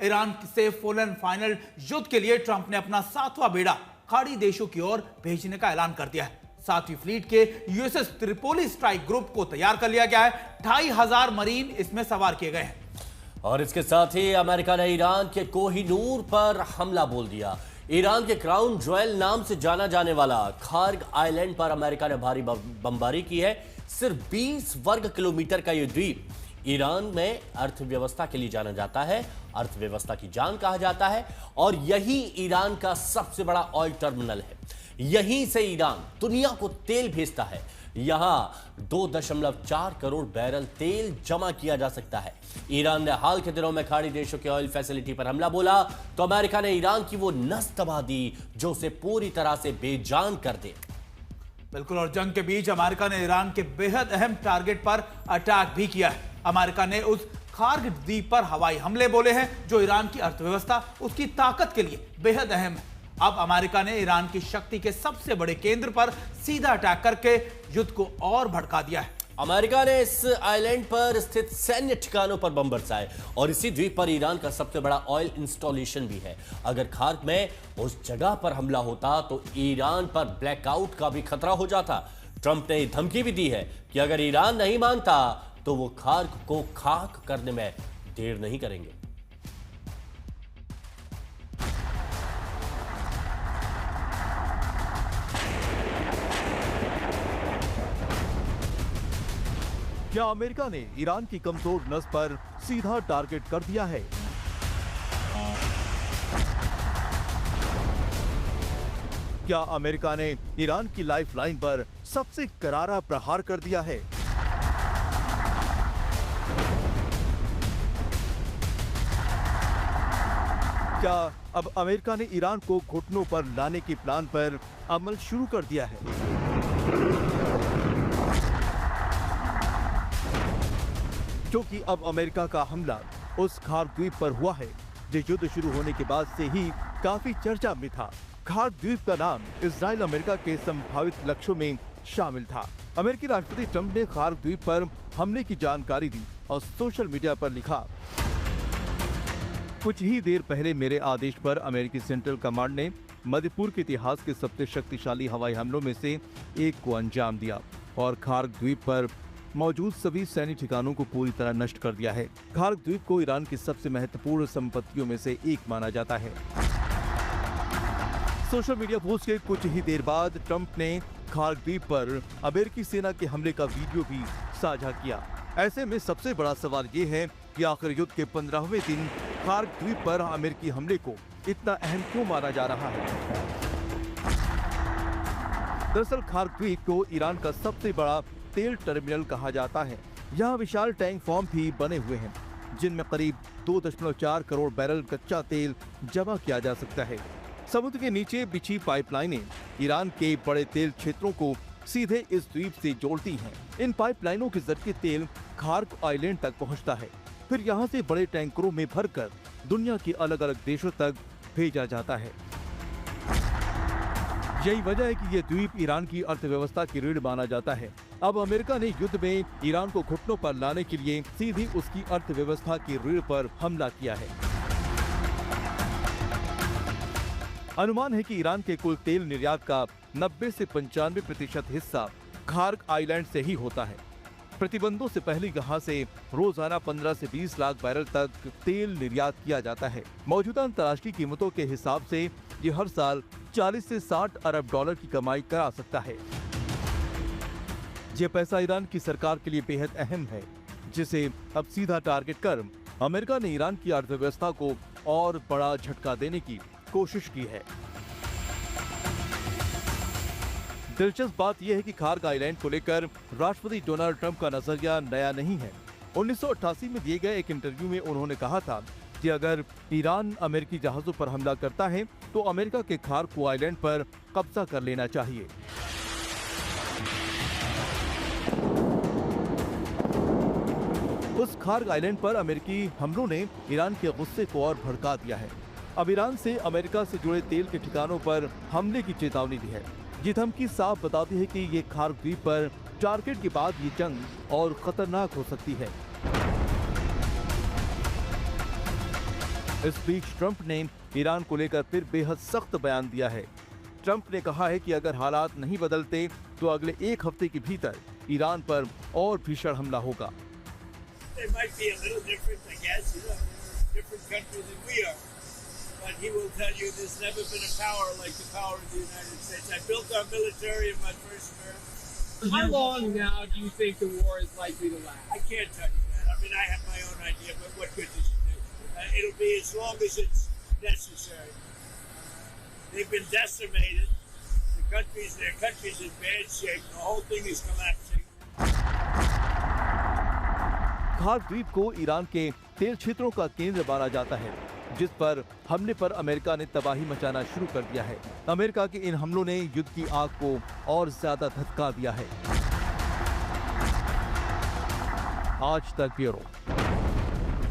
Iran से full and final युद्ध के लिए ट्रंप ने अपना 7वां बेड़ा खाड़ी देशों की ओर भेजने का ऐलान कर दिया है। 7वीं फ्लीट के यूएसएस त्रिपोली स्ट्राइक ग्रुप को तैयार कर लिया गया है। 2500 मरीन इसमें सवार किए गए हैं। और इसके साथ ही अमेरिका ने ईरान के कोहिनूर पर हमला बोल दिया। ईरान के क्राउन ज्वेल नाम से जाना जाने वाला खार्ग आइलैंड पर अमेरिका ने भारी बमबारी की है। सिर्फ 20 वर्ग किलोमीटर का यह द्वीप ईरान में अर्थव्यवस्था के लिए जाना जाता है, अर्थव्यवस्था की जान कहा जाता है, और यही ईरान का सबसे बड़ा ऑयल टर्मिनल है। यहीं से ईरान दुनिया को तेल भेजता है। यहां 2.4 करोड़ बैरल तेल जमा किया जा सकता है। ईरान ने हाल के दिनों में खाड़ी देशों के ऑयल फैसिलिटी पर हमला बोला तो अमेरिका ने ईरान की वो नस दबा दी जो उसे पूरी तरह से बेजान कर दे। बिल्कुल, और जंग के बीच अमेरिका ने ईरान के बेहद अहम टारगेट पर अटैक भी किया है। अमेरिका ने उस खार्ग द्वीप पर हवाई हमले बोले हैं जो ईरान की अर्थव्यवस्था, उसकी ताकत के लिए बेहद अहम है। अब अमेरिका ने ईरान की शक्ति के सबसे बड़े केंद्र पर सीधा अटैक करके युद्ध को और भड़का दिया है। अमेरिका ने इस आइलैंड पर स्थित सैन्य ठिकानों पर बम बरसाए और इसी द्वीप पर ईरान का सबसे बड़ा ऑयल इंस्टॉलेशन भी है। अगर खार्ग में उस जगह पर हमला होता तो ईरान पर ब्लैकआउट का भी खतरा हो जाता। ट्रंप ने धमकी भी दी है कि अगर ईरान नहीं मानता तो वो खार्ग को खाक करने में देर नहीं करेंगे। क्या अमेरिका ने ईरान की कमजोर नस पर सीधा टारगेट कर दिया है? क्या अमेरिका ने ईरान की लाइफलाइन पर सबसे करारा प्रहार कर दिया है? क्या अब अमेरिका ने ईरान को घुटनों पर लाने के प्लान पर अमल शुरू कर दिया है? क्योंकि अब अमेरिका का हमला उस खार्ग द्वीप पर हुआ है जो युद्ध शुरू होने के बाद से ही काफी चर्चा में था। खार्ग द्वीप का नाम इजराइल अमेरिका के संभावित लक्ष्यों में शामिल था। अमेरिकी राष्ट्रपति ट्रंप ने खार्ग द्वीप पर हमले की जानकारी दी और सोशल मीडिया पर लिखा, कुछ ही देर पहले मेरे आदेश पर अमेरिकी सेंट्रल कमांड ने मध्यपूर्व के इतिहास के सबसे शक्तिशाली हवाई हमलों में से एक को अंजाम दिया और खार्ग द्वीप पर मौजूद सभी सैन्य ठिकानों को पूरी तरह नष्ट कर दिया है। खार्ग द्वीप को ईरान की सबसे महत्वपूर्ण संपत्तियों में से एक माना जाता है। सोशल मीडिया पोस्ट के कुछ ही देर बाद ट्रंप ने खार्ग द्वीप पर अमेरिकी सेना के हमले का वीडियो भी साझा किया। ऐसे में सबसे बड़ा सवाल ये है कि आखिर युद्ध के 15वें दिन खार्ग द्वीप पर अमेरिकी हमले को इतना अहम क्यों माना जा रहा है? दरअसल खार्ग द्वीप को ईरान का सबसे बड़ा तेल टर्मिनल कहा जाता है। यहाँ विशाल टैंक फार्म भी बने हुए हैं जिनमें करीब 2.4 करोड़ बैरल कच्चा तेल जमा किया जा सकता है। समुद्र के नीचे बिछी पाइपलाइनें ईरान के बड़े तेल क्षेत्रों को सीधे इस द्वीप से जोड़ती हैं। इन पाइपलाइनों के जरिए तेल खार्ग आइलैंड तक पहुँचता है, फिर यहाँ से बड़े टैंकरों में भरकर दुनिया के अलग अलग देशों तक भेजा जाता है। यही वजह है कि यह द्वीप ईरान की अर्थव्यवस्था की रीढ़ माना जाता है। अब अमेरिका ने युद्ध में ईरान को घुटनों पर लाने के लिए सीधी उसकी अर्थव्यवस्था की रीढ़ पर हमला किया है। अनुमान है कि ईरान के कुल तेल निर्यात का 90 से 95% हिस्सा खार्ग आइलैंड से ही होता है। प्रतिबंधों से पहले यहाँ से रोजाना 15 से 20 लाख बैरल तक तेल निर्यात किया जाता है। मौजूदा अंतर्राष्ट्रीय कीमतों के हिसाब से ये हर साल 40 से 60 अरब डॉलर की कमाई करा सकता है। ये पैसा ईरान की सरकार के लिए बेहद अहम है, जिसे अब सीधा टारगेट कर अमेरिका ने ईरान की अर्थव्यवस्था को और बड़ा झटका देने की कोशिश की है। दिलचस्प बात यह है कि खार्ग आइलैंड को लेकर राष्ट्रपति डोनाल्ड ट्रंप का नजरिया नया नहीं है। 1988 में दिए गए एक इंटरव्यू में उन्होंने कहा था कि अगर ईरान अमेरिकी जहाजों पर हमला करता है तो अमेरिका के खार्ग को आइलैंड पर कब्जा कर लेना चाहिए। उस खार्ग आइलैंड पर अमेरिकी हमलों ने ईरान के गुस्से को और भड़का दिया है। अब ईरान से अमेरिका से जुड़े तेल के ठिकानों पर हमले की चेतावनी दी है। ये धमकी साफ बताती है कि ये खार्ग द्वीप पर टारगेट के बाद ये जंग और खतरनाक हो सकती है। इस बीच ट्रंप ने ईरान को लेकर फिर बेहद सख्त बयान दिया है। ट्रंप ने कहा है कि अगर हालात नहीं बदलते तो अगले एक हफ्ते के भीतर ईरान पर और भीषण हमला होगा। They might be a little different, I guess, you know, they're a different country than we are. But he will tell you there's never been a power like the power of the United States. I built our military in my first term. How long now do you think the war is likely to last? I can't tell you that. I mean, I have my own idea, but what good does it do? It'll be as long as it's necessary. They've been decimated. Their country's in bad shape. The whole thing is collapsing. खार्क द्वीप को Iran के तेल क्षेत्रों का केंद्र माना जाता है, जिस पर हमले पर अमेरिका ने तबाही मचाना शुरू कर दिया है। अमेरिका के इन हमलों ने युद्ध की आग को और ज्यादा धधका दिया है। आज तक ब्यूरो।